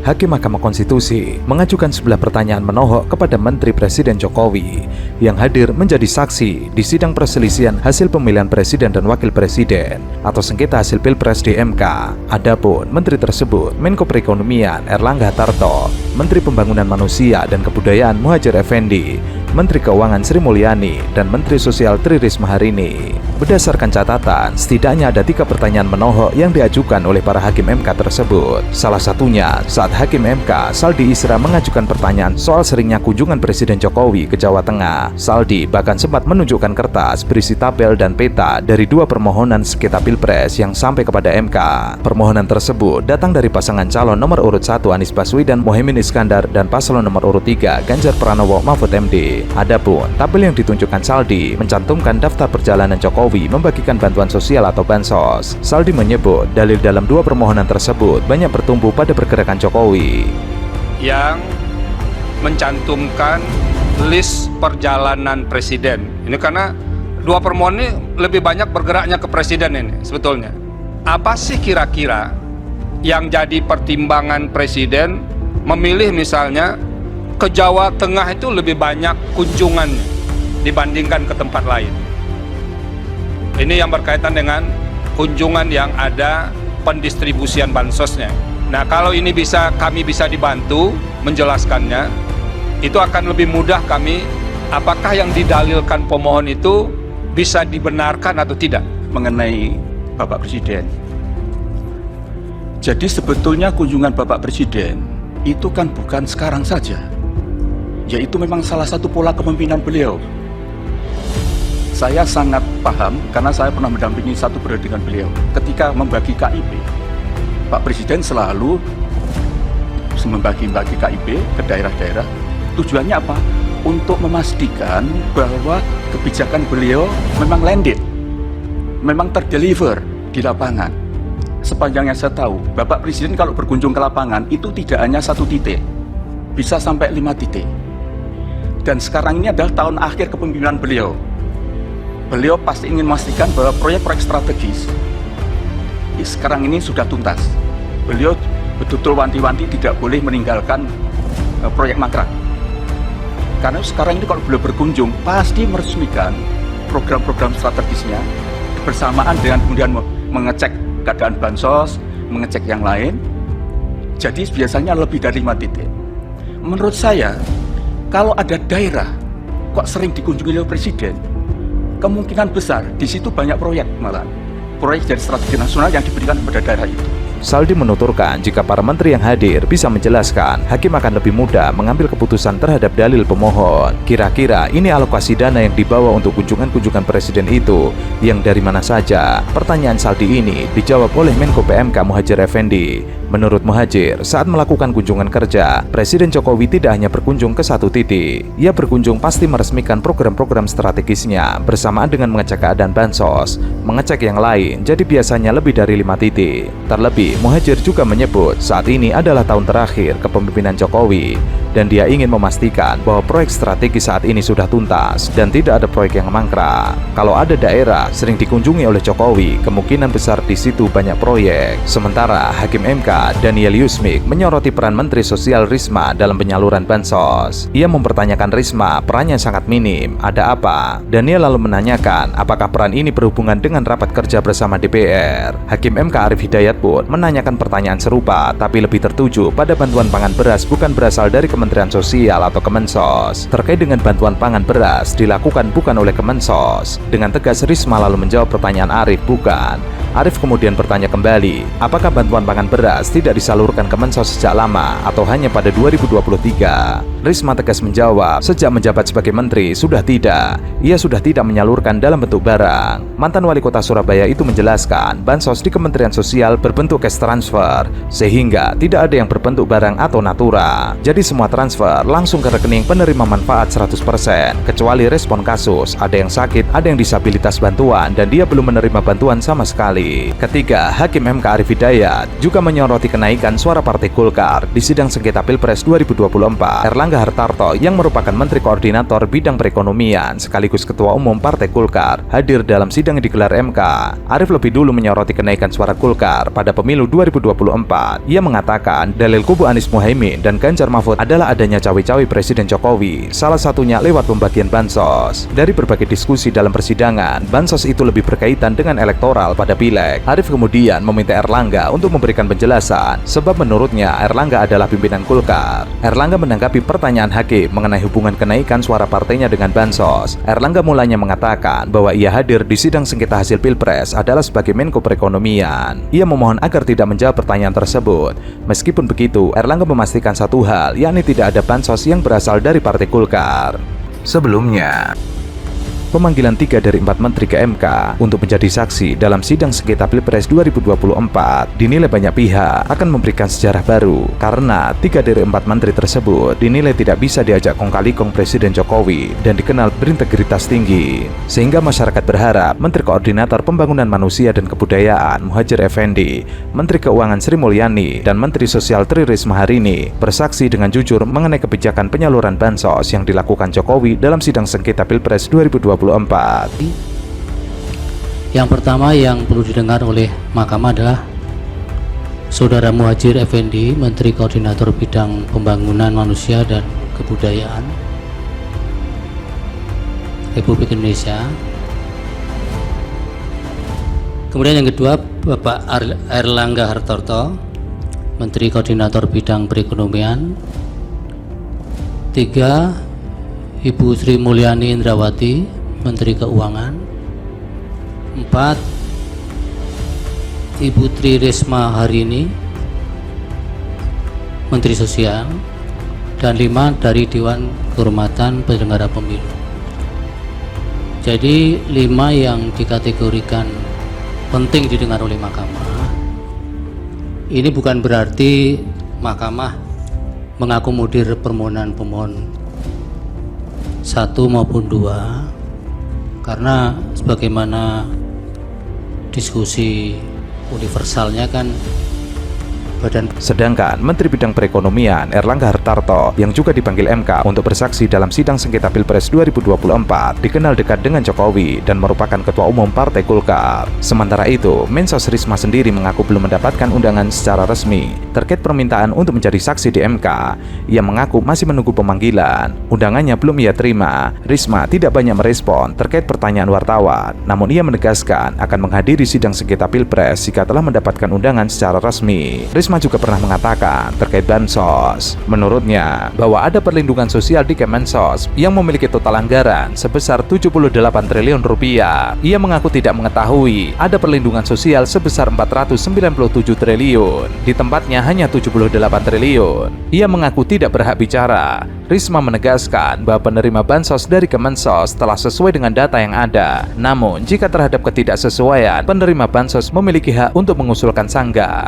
Hakim Mahkamah Konstitusi mengajukan 11 pertanyaan menohok kepada Menteri Presiden Jokowi yang hadir menjadi saksi di sidang perselisihan hasil pemilihan presiden dan wakil presiden atau sengketa hasil Pilpres di MK. Adapun menteri tersebut Menko Perekonomian Erlangga Hartarto, Menteri Pembangunan Manusia dan Kebudayaan Muhadjir Effendi, Menteri Keuangan Sri Mulyani, dan Menteri Sosial Tri Risma hari ini. Berdasarkan catatan, setidaknya ada 3 pertanyaan menohok yang diajukan oleh para hakim MK tersebut. Salah satunya saat Hakim MK Saldi Isra mengajukan pertanyaan soal seringnya kunjungan Presiden Jokowi ke Jawa Tengah. Saldi bahkan sempat menunjukkan kertas berisi tabel dan peta dari 2 permohonan sengketa Pilpres yang sampai kepada MK. Permohonan tersebut datang dari pasangan calon nomor urut 1 Anies Baswedan Mohaimin Iskandar dan paslon nomor urut 3 Ganjar Pranowo Mahfud MD. Adapun tabel yang ditunjukkan Saldi mencantumkan daftar perjalanan Jokowi membagikan bantuan sosial atau bansos. Saldi menyebut dalil dalam 2 permohonan tersebut banyak bertumbuh pada pergerakan Jokowi yang mencantumkan list perjalanan presiden. Ini karena 2 permohonan ini lebih banyak bergeraknya ke presiden ini sebetulnya. Apa sih kira-kira yang jadi pertimbangan presiden memilih misalnya ke Jawa Tengah itu lebih banyak kunjungannya dibandingkan ke tempat lain? Ini yang berkaitan dengan kunjungan yang ada pendistribusian bansosnya. Nah, kalau ini kami bisa dibantu menjelaskannya, itu akan lebih mudah kami apakah yang didalilkan pemohon itu bisa dibenarkan atau tidak. Mengenai Bapak Presiden, jadi sebetulnya kunjungan Bapak Presiden itu kan bukan sekarang saja, yaitu memang salah satu pola kepemimpinan beliau. Saya sangat paham karena saya pernah mendampingi satu periode dengan beliau. Ketika membagi KIP, Pak Presiden selalu membagi-bagi KIP ke daerah-daerah. Tujuannya apa? Untuk memastikan bahwa kebijakan beliau memang landed, memang terdeliver di lapangan. Sepanjang yang saya tahu, Bapak Presiden kalau berkunjung ke lapangan itu tidak hanya 1 titik, bisa sampai 5 titik. Dan sekarang ini adalah tahun akhir kepemimpinan beliau. Beliau pasti ingin memastikan bahwa proyek-proyek strategis sekarang ini sudah tuntas. Beliau betul-betul wanti-wanti tidak boleh meninggalkan proyek mangkrak. Karena sekarang ini kalau beliau berkunjung, pasti meresmikan program-program strategisnya bersamaan dengan kemudian mengecek keadaan bansos, mengecek yang lain. Jadi biasanya lebih dari 5 titik. Menurut saya, kalau ada daerah kok sering dikunjungi oleh Presiden, kemungkinan besar di situ banyak proyek, malah proyek dari strategi nasional yang diberikan kepada daerah itu. Saldi menuturkan jika para menteri yang hadir bisa menjelaskan, hakim akan lebih mudah mengambil keputusan terhadap dalil pemohon. Kira-kira ini alokasi dana yang dibawa untuk kunjungan-kunjungan presiden itu yang dari mana saja? Pertanyaan Saldi ini dijawab oleh Menko PMK Muhadjir Effendi. Menurut Muhadjir, saat melakukan kunjungan kerja, Presiden Jokowi tidak hanya berkunjung ke 1 titik. Ia berkunjung pasti meresmikan program-program strategisnya bersamaan dengan mengecek keadaan bansos, mengecek yang lain, jadi biasanya lebih dari 5 titik. Terlebih, Muhadjir juga menyebut saat ini adalah tahun terakhir kepemimpinan Jokowi dan dia ingin memastikan bahwa proyek strategi saat ini sudah tuntas dan tidak ada proyek yang mangkrak. Kalau ada daerah sering dikunjungi oleh Jokowi, kemungkinan besar di situ banyak proyek. Sementara Hakim MK Daniel Yusmik menyoroti peran Menteri Sosial Risma dalam penyaluran bansos. Ia mempertanyakan Risma perannya sangat minim, ada apa? Daniel lalu menanyakan apakah peran ini berhubungan dengan rapat kerja bersama DPR. Hakim MK Arief Hidayat pun menanyakan pertanyaan serupa tapi lebih tertuju pada bantuan pangan beras bukan berasal dari Kementerian Sosial atau Kemensos. Terkait dengan bantuan pangan beras dilakukan bukan oleh Kemensos. Dengan tegas Risma lalu menjawab pertanyaan Arief bukan. Arief kemudian bertanya kembali, apakah bantuan pangan beras tidak disalurkan Kemensos sejak lama atau hanya pada 2023? Risma tegas menjawab, sejak menjabat sebagai menteri sudah tidak. Ia sudah tidak menyalurkan dalam bentuk barang. Mantan wali kota Surabaya itu menjelaskan, bansos di Kementerian Sosial berbentuk cash transfer, sehingga tidak ada yang berbentuk barang atau natura. Jadi semua transfer langsung ke rekening penerima manfaat 100%, kecuali respon kasus, ada yang sakit, ada yang disabilitas bantuan, dan dia belum menerima bantuan sama sekali. Effendi. Ketiga, Hakim MK Arief Hidayat juga menyoroti kenaikan suara Partai Golkar di sidang sengketa Pilpres 2024. Erlangga Hartarto yang merupakan Menteri Koordinator Bidang Perekonomian sekaligus Ketua Umum Partai Golkar hadir dalam sidang yang digelar MK. Arief lebih dulu menyoroti kenaikan suara Golkar pada pemilu 2024. Ia mengatakan dalil kubu Anies Muhaimin dan Ganjar Mahfud adalah adanya cawe-cawe Presiden Jokowi, salah satunya lewat pembagian bansos. Dari berbagai diskusi dalam persidangan, bansos itu lebih berkaitan dengan elektoral pada pileg. Arief kemudian meminta Erlangga untuk memberikan penjelasan, sebab menurutnya Erlangga adalah pimpinan Golkar. Erlangga menanggapi pertanyaan Hakim mengenai hubungan kenaikan suara partainya dengan bansos. Erlangga mulanya mengatakan bahwa ia hadir di sidang sengketa hasil Pilpres adalah sebagai Menko Perekonomian. Ia memohon agar tidak menjawab pertanyaan tersebut. Meskipun begitu, Erlangga memastikan satu hal, yakni tidak ada bansos yang berasal dari Partai Golkar. Sebelumnya, pemanggilan 3 dari 4 menteri ke MK untuk menjadi saksi dalam sidang sengketa Pilpres 2024 dinilai banyak pihak akan memberikan sejarah baru karena 3 dari 4 menteri tersebut dinilai tidak bisa diajak kong-kali-kong Presiden Jokowi dan dikenal berintegritas tinggi. Sehingga masyarakat berharap Menteri Koordinator Pembangunan Manusia dan Kebudayaan Muhadjir Effendi, Menteri Keuangan Sri Mulyani, dan Menteri Sosial Tri Risma hari ini bersaksi dengan jujur mengenai kebijakan penyaluran bansos yang dilakukan Jokowi dalam sidang sengketa Pilpres 2024. Yang pertama yang perlu didengar oleh Mahkamah adalah Saudara Muhadjir Effendi, Menteri Koordinator Bidang Pembangunan Manusia dan Kebudayaan Republik Indonesia. Kemudian yang kedua, Bapak Erlangga Hartarto, Menteri Koordinator Bidang Perekonomian. 3, Ibu Sri Mulyani Indrawati, Menteri Keuangan. 4, Ibu Tri Risma hari ini, Menteri Sosial. Dan 5 dari Dewan Kehormatan Penyelenggara Pemilu. Jadi 5 yang dikategorikan penting didengar oleh Mahkamah. Ini bukan berarti Mahkamah mengakomodir permohonan pemohon 1 maupun 2, karena sebagaimana diskusi universalnya kan Sedangkan Menteri Bidang Perekonomian Erlangga Hartarto yang juga dipanggil MK untuk bersaksi dalam sidang sengketa Pilpres 2024 dikenal dekat dengan Jokowi dan merupakan Ketua Umum Partai Golkar. Sementara itu, Mensos Risma sendiri mengaku belum mendapatkan undangan secara resmi terkait permintaan untuk menjadi saksi di MK. Ia mengaku masih menunggu pemanggilan. Undangannya belum ia terima. Risma tidak banyak merespon terkait pertanyaan wartawan, namun ia menegaskan akan menghadiri sidang sengketa Pilpres jika telah mendapatkan undangan secara resmi. Risma juga pernah mengatakan terkait bansos, menurutnya bahwa ada perlindungan sosial di Kemensos yang memiliki total anggaran sebesar 78 triliun rupiah. Ia mengaku tidak mengetahui ada perlindungan sosial sebesar 497 triliun, di tempatnya hanya 78 triliun. Ia mengaku tidak berhak bicara. Risma menegaskan bahwa penerima bansos dari Kemensos telah sesuai dengan data yang ada. Namun, jika terhadap ketidaksesuaian, penerima bansos memiliki hak untuk mengusulkan sanggah.